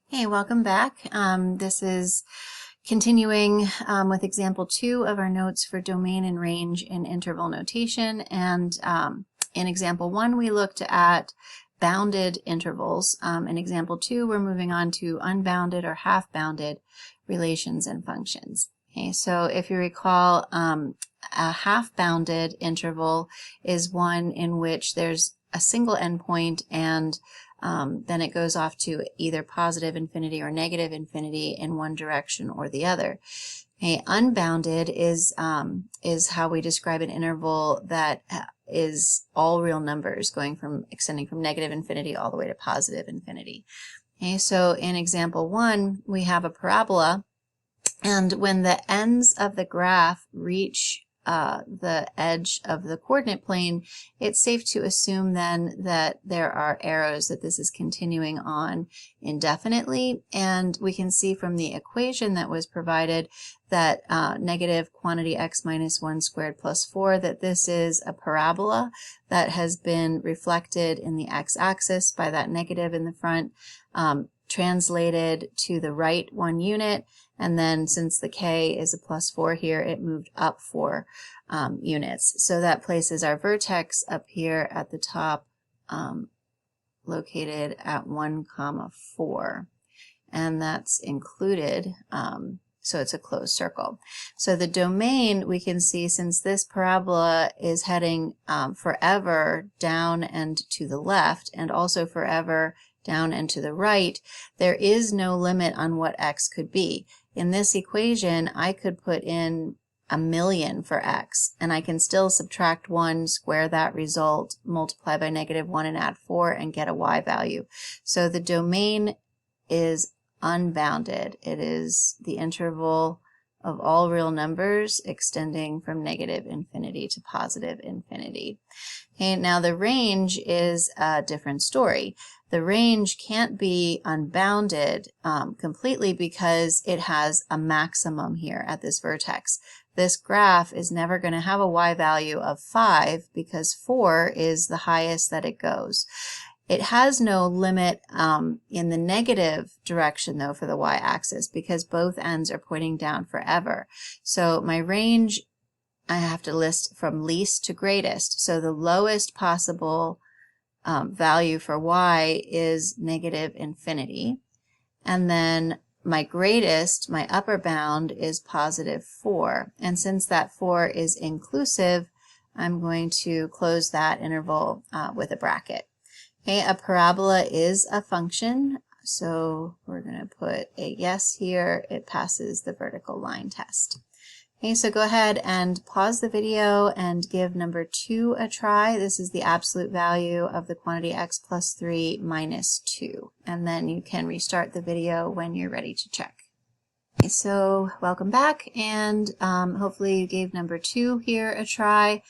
Hey, welcome back. This is continuing with example 2 of our notes for domain and range in interval notation. And in example 1, we looked at bounded intervals. In example 2, we're moving on to unbounded or half-bounded relations and functions. Okay, so if you recall, a half-bounded interval is one in which there's a single endpoint and then it goes off to either positive infinity or negative infinity in one direction or the other. Okay, unbounded is how we describe an interval that is all real numbers extending from negative infinity all the way to positive infinity. Okay, so in example 1, we have a parabola, and when the ends of the graph reach the edge of the coordinate plane, it's safe to assume then that there are arrows, that this is continuing on indefinitely. And we can see from the equation that was provided that negative quantity x minus 1 squared plus 4, that this is a parabola that has been reflected in the x-axis by that negative in the front, translated to the right 1 unit, and then since the k is a plus 4 here, it moved up 4 units. So that places our vertex up here at the top, located at 1, 4, and that's included, so it's a closed circle. So the domain, we can see, since this parabola is heading forever down and to the left, and also forever down and to the right, there is no limit on what x could be. In this equation, I could put in 1,000,000 for x, and I can still subtract 1, square that result, multiply by -1 and add 4, and get a y value. So the domain is unbounded. It is the interval of all real numbers extending from negative infinity to positive infinity. Okay, now the range is a different story. The range can't be unbounded completely because it has a maximum here at this vertex. This graph is never going to have a y value of 5 because 4 is the highest that it goes. It has no limit in the negative direction, though, for the y-axis, because both ends are pointing down forever. So my range, I have to list from least to greatest. So the lowest possible value for y is negative infinity. And then my greatest, my upper bound, is positive 4. And since that 4 is inclusive, I'm going to close that interval with a bracket. Okay, a parabola is a function, so we're going to put a yes here. It passes the vertical line test. Okay, so go ahead and pause the video and give number 2 a try. This is the absolute value of the quantity x plus 3 minus 2. And then you can restart the video when you're ready to check. Okay, so welcome back, and hopefully you gave number 2 here a try.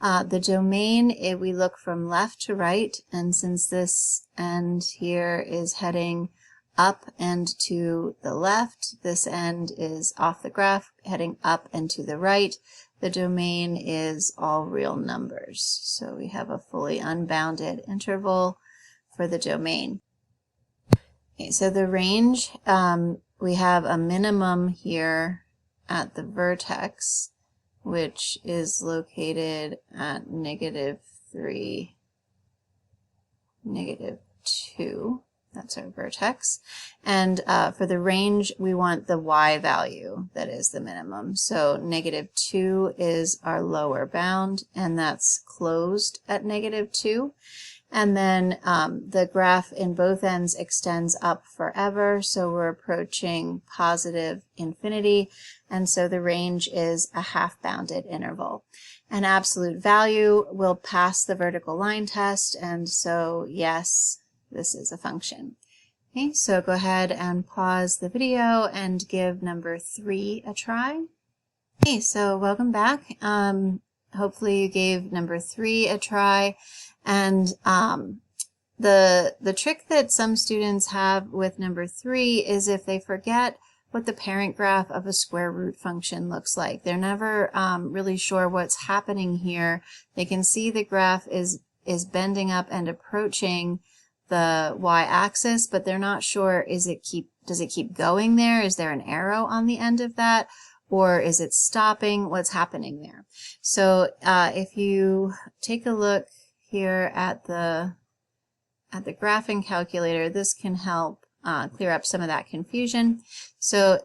The domain, we look from left to right, and since this end here is heading up and to the left, this end is off the graph, heading up and to the right. The domain is all real numbers. So we have a fully unbounded interval for the domain. Okay, so the range, we have a minimum here at the vertex, which is located at -3, -2. That's our vertex. And for the range, we want the y value that is the minimum. So -2 is our lower bound, and that's closed at -2. And then the graph in both ends extends up forever, so we're approaching positive infinity, and so the range is a half-bounded interval. An absolute value will pass the vertical line test, and so yes, this is a function. Okay, so go ahead and pause the video and give number 3 a try. Okay, so welcome back. Hopefully you gave number 3 a try. And the trick that some students have with number 3 is if they forget what the parent graph of a square root function looks like. They're never really sure what's happening here. They can see the graph is bending up and approaching the y-axis, but they're not sure, does it keep going there? Is there an arrow on the end of that? Or is it stopping? What's happening there? So if you take a look here at the graphing calculator, this can help clear up some of that confusion. So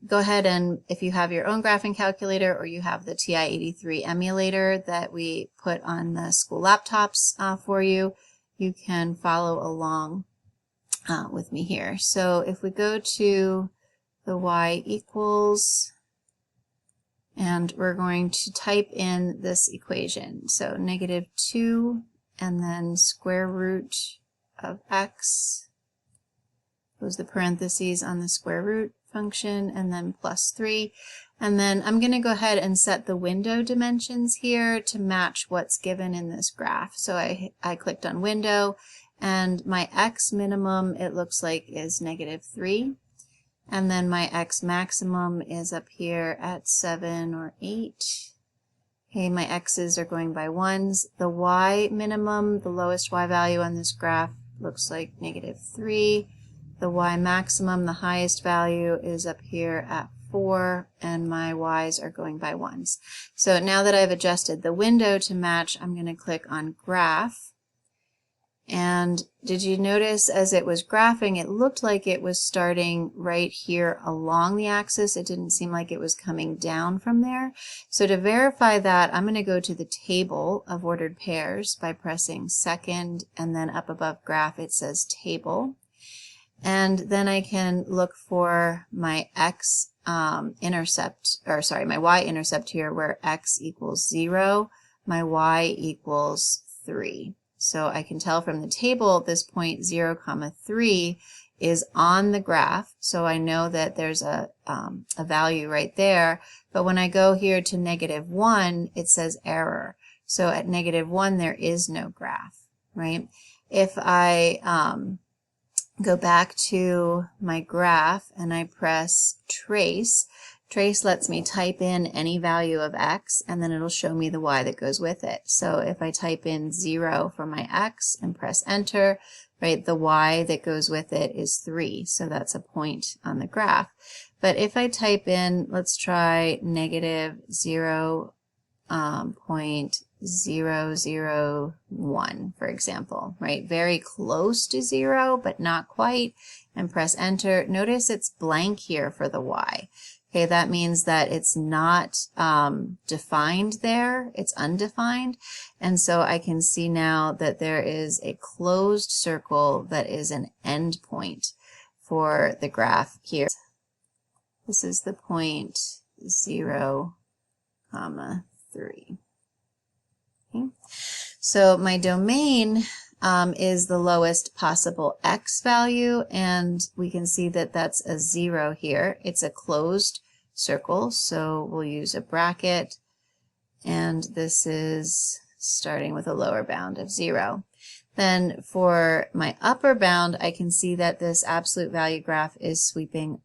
go ahead, and if you have your own graphing calculator or you have the TI-83 emulator that we put on the school laptops for you, you can follow along with me here. So if we go to the y equals, and we're going to type in this equation. So -2 and then square root of x, close the parentheses on the square root function, and then +3. And then I'm going to go ahead and set the window dimensions here to match what's given in this graph. So I clicked on window, and my x minimum, it looks like, is -3. And then my x maximum is up here at 7 or 8. Okay, my x's are going by ones. The y minimum, the lowest y value on this graph, looks like -3. The y maximum, the highest value, is up here at 4, and my y's are going by ones. So now that I've adjusted the window to match, I'm going to click on graph. And did you notice as it was graphing, it looked like it was starting right here along the axis. It didn't seem like it was coming down from there. So to verify that, I'm going to go to the table of ordered pairs by pressing second, and then up above graph it says table. And then I can look for my x-intercept, or sorry, my y-intercept here, where x equals 0, my y equals 3. So I can tell from the table this point 0, 3 is on the graph, so I know that there's a value right there. But when I go here to -1, it says error. So at -1 there is no graph, right? If I go back to my graph and I press trace, trace lets me type in any value of x, and then it'll show me the y that goes with it. So if I type in 0 for my x and press enter, right, the y that goes with it is 3. So that's a point on the graph. But if I type in, let's try -0.001, for example, right? Very close to 0, but not quite, and press enter. Notice it's blank here for the y. Okay, that means that it's not defined there, it's undefined. And so I can see now that there is a closed circle that is an endpoint for the graph here. This is the point 0, 3. Okay. So my domain is the lowest possible x value, and we can see that that's a 0 here. It's a closed circle, so we'll use a bracket, and this is starting with a lower bound of 0. Then for my upper bound, I can see that this absolute value graph is sweeping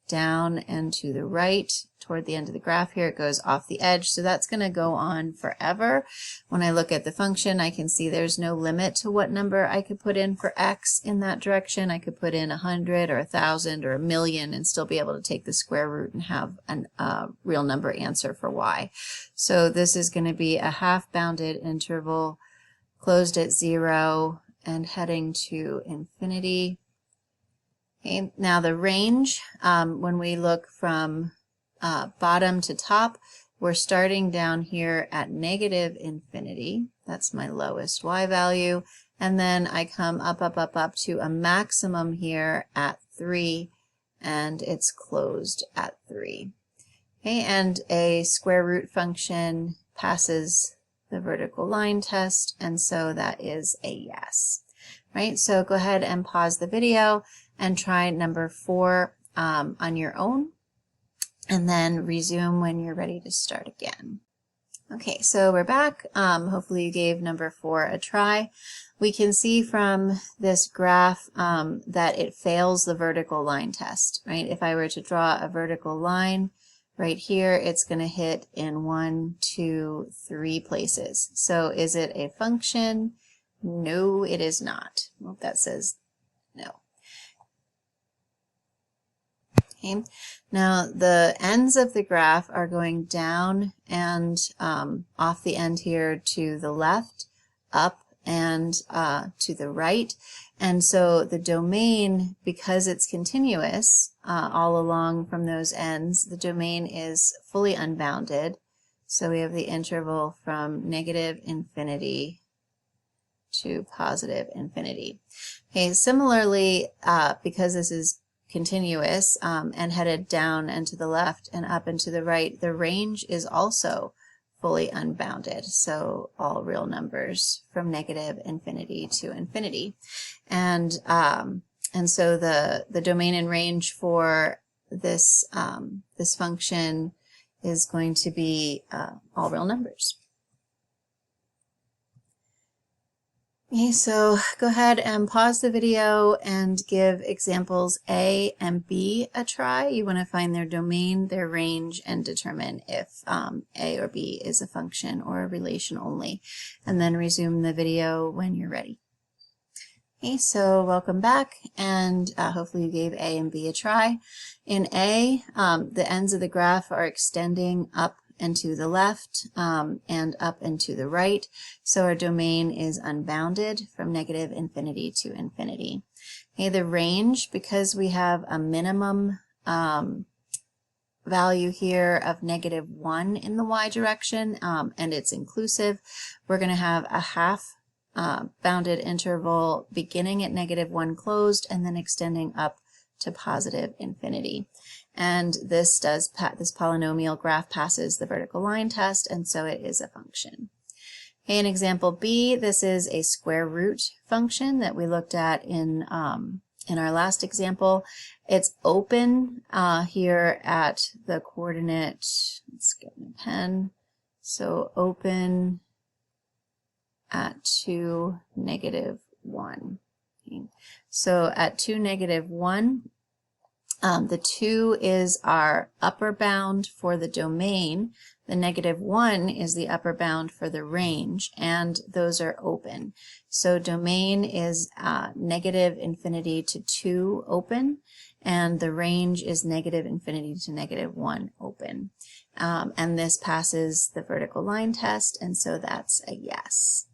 down and to the right. Toward the end of the graph here, it goes off the edge, so that's going to go on forever. When I look at the function, I can see there's no limit to what number I could put in for x in that direction. I could put in 100 or 1,000 or 1,000,000 and still be able to take the square root and have a real number answer for y. So this is going to be a half-bounded interval closed at 0 and heading to infinity. Okay, now the range, when we look from bottom to top, we're starting down here at -infinity. That's my lowest y value. And then I come up to a maximum here at 3, and it's closed at 3. Okay, and a square root function passes the vertical line test, and so that is a yes. Right, so go ahead and pause the video and try number 4 on your own, and then resume when you're ready to start again. Okay, so we're back. Hopefully you gave number 4 a try. We can see from this graph that it fails the vertical line test, right? If I were to draw a vertical line right here, it's going to hit in 1, 2, 3 places. So is it a function, No, it is not. Well, that says no. Okay. Now the ends of the graph are going down and off the end here to the left, up and to the right. And so the domain, because it's continuous all along from those ends, the domain is fully unbounded. So we have the interval from negative infinity to positive infinity. Okay, similarly, because this is continuous and headed down and to the left and up and to the right, the range is also fully unbounded, so all real numbers from negative infinity to infinity. And so the domain and range for this this function is going to be all real numbers. Okay, so go ahead and pause the video and give examples A and B a try. You want to find their domain, their range, and determine if A or B is a function or a relation only. And then resume the video when you're ready. Okay, so welcome back, and hopefully you gave A and B a try. In A, the ends of the graph are extending up and to the left and up and to the right. So our domain is unbounded from negative infinity to infinity. Okay, the range, because we have a minimum value here of -1 in the y direction and it's inclusive, we're going to have a half bounded interval beginning at -1 closed and then extending up to positive infinity. And this polynomial graph passes the vertical line test, and so it is a function. Okay, in example B, this is a square root function that we looked at in our last example. It's open here at the coordinate, let's get my pen, so open at 2, -1. Okay. So at 2, -1, the 2 is our upper bound for the domain, the -1 is the upper bound for the range, and those are open. So domain is negative infinity to 2 open, and the range is negative infinity to -1 open. And this passes the vertical line test, and so that's a yes.